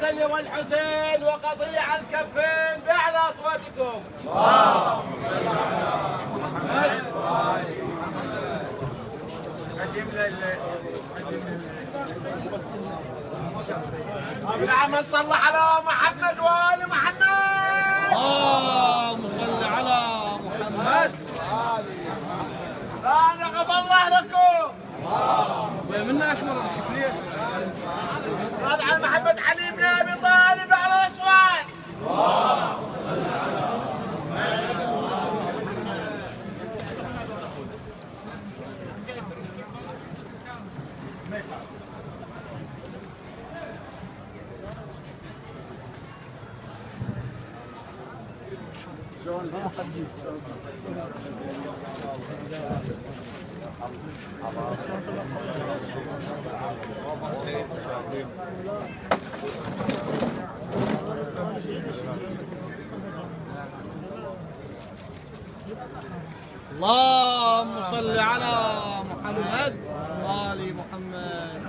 الحسن والحسين وقطيع الكفين بأعلى أصواتكم. اللهم صل على محمد وآل محمد. اللهم صل على محمد. لا نغفر الله لكم. منا اشمر التكليف. هذا على محمد علي بن ابي طالب على الاصوات. اللهم صل على محمد وآل محمد.